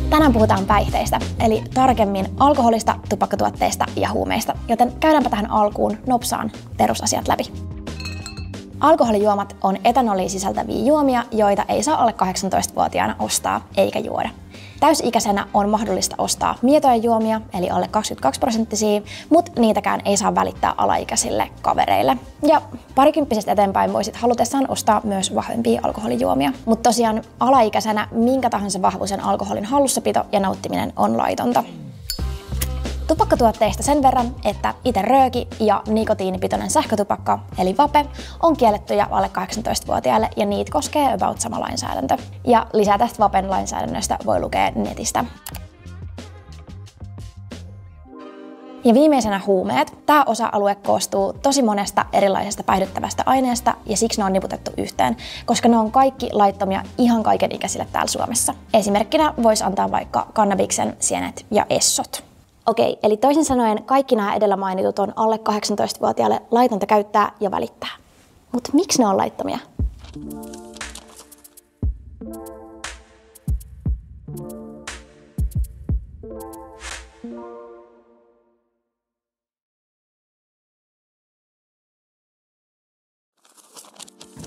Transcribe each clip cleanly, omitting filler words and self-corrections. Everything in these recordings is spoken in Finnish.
Tänään puhutaan päihteistä, eli tarkemmin alkoholista, tupakkatuotteista ja huumeista, joten käydäänpä tähän alkuun nopsaan perusasiat läpi. Alkoholijuomat on etanolia sisältäviä juomia, joita ei saa alle 18-vuotiaana ostaa eikä juoda. Täysi-ikäisenä on mahdollista ostaa mietoja juomia, eli alle 22%, mutta niitäkään ei saa välittää alaikäisille kavereille. Ja parikymppisestä eteenpäin voisit halutessaan ostaa myös vahvempia alkoholijuomia. Mutta tosiaan alaikäisenä minkä tahansa vahvuisen alkoholin hallussapito ja nauttiminen on laitonta. Tupakkatuotteista sen verran, että itse rööki ja nikotiinipitoinen sähkötupakka, eli vape, on kiellettyjä alle 18-vuotiaille ja niitä koskee about sama lainsäädäntö. Ja lisää tästä vapen lainsäädännöstä voi lukea netistä. Ja viimeisenä huumeet. Tämä osa-alue koostuu tosi monesta erilaisesta päihdyttävästä aineesta ja siksi ne on niputettu yhteen, koska ne on kaikki laittomia ihan kaikenikäisille täällä Suomessa. Esimerkkinä voisi antaa vaikka kannabiksen, sienet ja essot. Okei, eli toisin sanoen kaikki nämä edellä mainitut on alle 18-vuotiaille laitonta käyttää ja välittää. Mutta miksi ne on laittomia?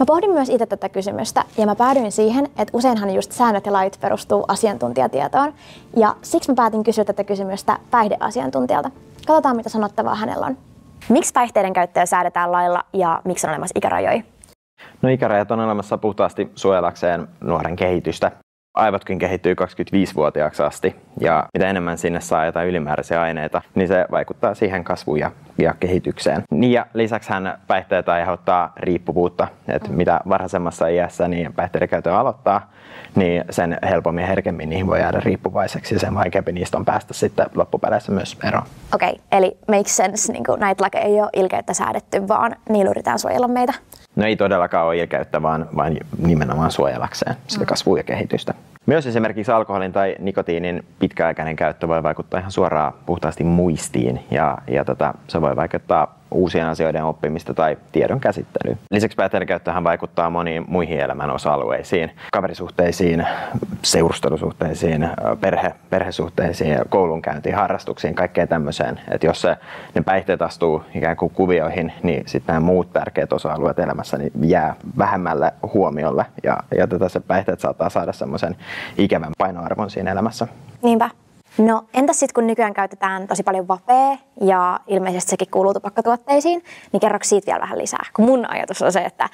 Mä pohdin myös itse tätä kysymystä ja mä päädyin siihen, että useinhan just säännöt ja lait perustuu asiantuntijatietoon. Ja siksi mä päätin kysyä tätä kysymystä päihdeasiantuntijalta. Katsotaan, mitä sanottavaa hänellä on. Miksi päihteiden käyttöä säädetään lailla ja miksi on olemassa ikärajoja? No ikärajat on olemassa puhtaasti suojelakseen nuoren kehitystä. Aivotkin kehittyy 25-vuotiaaksi asti ja mitä enemmän sinne saa jotain ylimääräisiä aineita, niin se vaikuttaa siihen kasvuun ja kehitykseen. Ja lisäksihän päihteet aiheuttaa riippuvuutta, että mitä varhaisemmassa iässä niin päihteiden käytön aloittaa, niin sen helpommin ja herkemmin niihin voi jäädä riippuvaiseksi ja sen vaikeampi niistä on päästä sitten loppupeleissä myös eroon. Okei, eli makes sense, niin näitä lakeja ei ole ilkeyttä säädetty, vaan niillä yritetään suojella meitä. No ei todellakaan ole ilkeyttä, vaan nimenomaan suojelakseen sitä kasvua ja kehitystä. Myös esimerkiksi alkoholin tai nikotiinin pitkäaikainen käyttö voi vaikuttaa ihan suoraan puhtaasti muistiin ja se voi vaikuttaa uusien asioiden oppimista tai tiedon käsittelyyn. Lisäksi päihteiden käyttöhän vaikuttaa moniin muihin elämän osa-alueisiin, kaverisuhteisiin, seurustelusuhteisiin, perhesuhteisiin, koulunkäyntiin, harrastuksiin, kaikkeen tämmöiseen. Että jos ne päihteet astuu ikään kuin kuvioihin, niin sitten nämä muut tärkeät osa-alueet elämässä niin jää vähemmälle huomiolle ja se päihteet saattaa saada semmoisen ikävän painoarvon siinä elämässä. Niinpä. No entäs sitten kun nykyään käytetään tosi paljon vapea ja ilmeisesti sekin kuuluu tupakkatuotteisiin, niin kerroks siitä vielä vähän lisää? Kun mun ajatus on se, että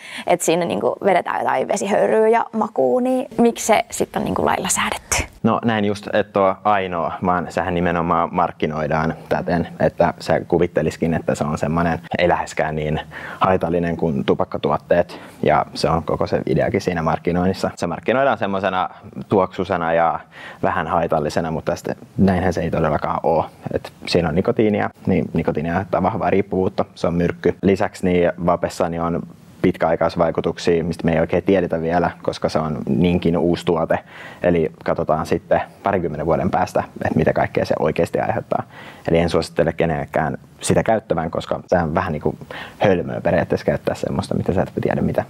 siinä niinku vedetään jotain vesihöyryä ja makua, niin miksi se sitten on niinku lailla säädetty? No näin just, että on ainoa, vaan sehän nimenomaan markkinoidaan täten, että se kuvittelisikin, että se on semmoinen ei läheskään niin haitallinen kuin tupakkatuotteet ja se on koko se ideakin siinä markkinoinnissa. Se markkinoidaan semmoisena tuoksusena ja vähän haitallisena, mutta sitten näinhän se ei todellakaan ole. Et siinä on nikotiinia, niin nikotiini aiheuttaa vahvaa riippuvuutta, se on myrkky. Lisäksi niin vapessa niin on pitkäaikaisvaikutuksia, mistä me ei oikein tiedetä vielä, koska se on niinkin uusi tuote. Eli katsotaan sitten 20 vuoden päästä, että mitä kaikkea se oikeasti aiheuttaa. Eli en suosittele kenenkään sitä käyttävän, koska se on vähän niin kuin hölmöä periaatteessa käyttää semmoista, mitä sä et tiedä, mitä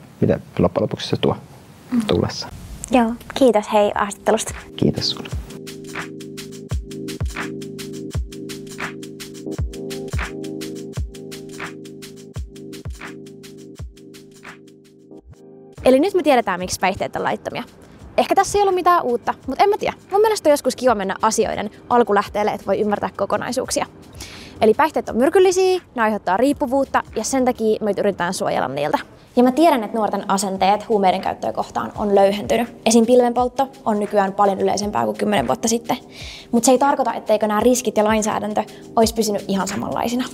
loppujen lopuksi se tuo tullessa. Joo, kiitos hei haastattelusta. Kiitos sulle. Eli nyt me tiedetään, miksi päihteet on laittomia. Ehkä tässä ei ollut mitään uutta, mutta en mä tiedä. Mun mielestä on joskus kiva mennä asioiden alkulähteelle, että voi ymmärtää kokonaisuuksia. Eli päihteet on myrkyllisiä, ne aiheuttaa riippuvuutta ja sen takia me yritetään suojella niiltä. Ja mä tiedän, että nuorten asenteet huumeiden käyttöä kohtaan on löyhentynyt. Esim. Pilvenpoltto on nykyään paljon yleisempää kuin 10 vuotta sitten. Mutta se ei tarkoita, etteikö nämä riskit ja lainsäädäntö olisi pysynyt ihan samanlaisina.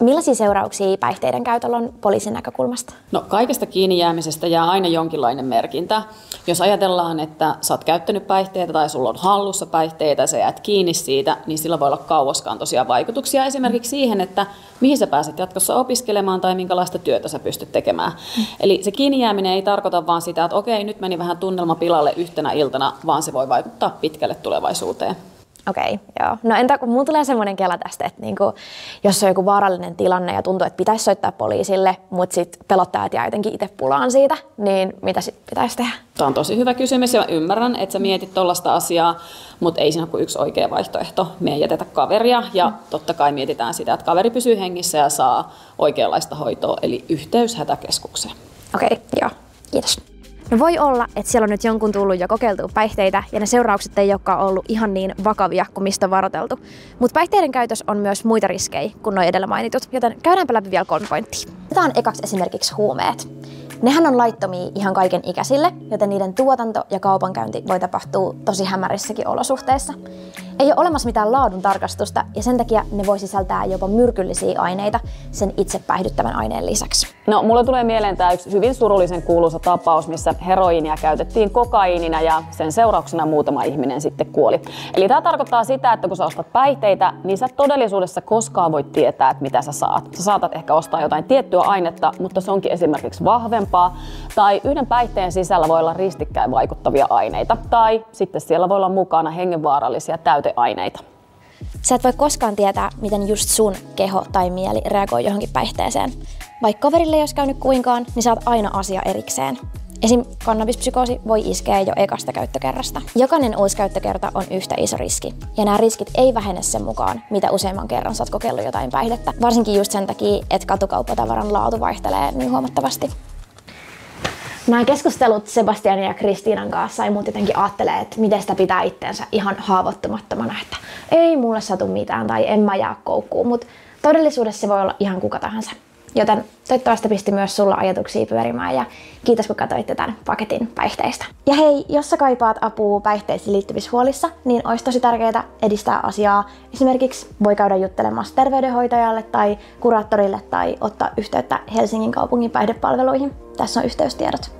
Millaisia seurauksia päihteiden käytöllä on poliisin näkökulmasta? No kaikesta kiinni jäämisestä jää aina jonkinlainen merkintä. Jos ajatellaan, että sä oot käyttänyt päihteitä tai sulla on hallussa päihteitä, sä jäät kiinni siitä, niin sillä voi olla kauaskantoisia vaikutuksia esimerkiksi siihen, että mihin sä pääset jatkossa opiskelemaan tai minkälaista työtä sä pystyt tekemään. Eli se kiinni jääminen ei tarkoita vaan sitä, että okei, nyt meni vähän tunnelma pilalle yhtenä iltana, vaan se voi vaikuttaa pitkälle tulevaisuuteen. Okei, joo. No entä kun mulla tulee semmoinen kela tästä, että niinku, jos on joku vaarallinen tilanne ja tuntuu, että pitäisi soittaa poliisille, mutta sitten pelottajat jää jotenkin itse pulaan siitä, niin mitä sitten pitäisi tehdä? Tämä on tosi hyvä kysymys ja ymmärrän, että sä mietit tuollaista asiaa, mutta ei siinä ole kuin yksi oikea vaihtoehto. Me ei jätetä kaveria ja totta kai mietitään sitä, että kaveri pysyy hengissä ja saa oikeanlaista hoitoa, eli yhteys hätäkeskukseen. Okei, joo. Kiitos. No voi olla, että siellä on nyt jonkun tullut jo kokeiltua päihteitä ja ne seuraukset ei olekaan ollut ihan niin vakavia kuin mistä on varoiteltu. Mutta päihteiden käytössä on myös muita riskejä kuin nuo edellä mainitut, joten käydäänpä läpi vielä 3 pointtia. Otetaan ekaksi esimerkiksi huumeet. Nehän on laittomia ihan kaiken ikäisille, joten niiden tuotanto ja kaupankäynti voi tapahtua tosi hämärissäkin olosuhteissa. Ei ole olemassa mitään laadun tarkastusta ja sen takia ne voi sisältää jopa myrkyllisiä aineita sen itse päihdyttävän aineen lisäksi. No, mulle tulee mieleen tämä yksi hyvin surullisen kuuluisa tapaus, missä heroiinia käytettiin kokaiinina ja sen seurauksena muutama ihminen sitten kuoli. Eli tämä tarkoittaa sitä, että kun sä ostat päihteitä, niin sä todellisuudessa koskaan voit tietää, että mitä sä saat. Sä saatat ehkä ostaa jotain tiettyä ainetta, mutta se onkin esimerkiksi vahvempaa, tai yhden päihteen sisällä voi olla ristikkäin vaikuttavia aineita, tai sitten siellä voi olla mukana hengenvaarallisia täyteaineita. Sä et voi koskaan tietää, miten just sun keho tai mieli reagoi johonkin päihteeseen. Vaikka kaverille ei olisi käynyt kuinkaan, niin sä oot aina asia erikseen. Esim. Kannabispsykoosi voi iskeä jo ekasta käyttökerrasta. Jokainen uusi käyttökerta on yhtä iso riski. Ja nämä riskit ei vähene sen mukaan, mitä useamman kerran sä oot kokeillut jotain päihdettä. Varsinkin just sen takia, että katukauppatavaran laatu vaihtelee niin huomattavasti. Nämä keskustelut Sebastianin ja Kristiinan kanssa sai mut jotenkin ajattelee, että miten sitä pitää itteensä ihan haavoittumattomana, että ei mulle satu mitään tai en mä jää koukkuun, mutta todellisuudessa se voi olla ihan kuka tahansa. Joten toivottavasti pisti myös sulla ajatuksia pyörimään ja kiitos kun katsoitte tämän paketin päihteistä. Ja hei, jos sä kaipaat apua päihteisiin liittyvissä huolissa, niin olisi tosi tärkeää edistää asiaa. Esimerkiksi voi käydä juttelemassa terveydenhoitajalle tai kuraattorille tai ottaa yhteyttä Helsingin kaupungin päihdepalveluihin. Tässä on yhteystiedot.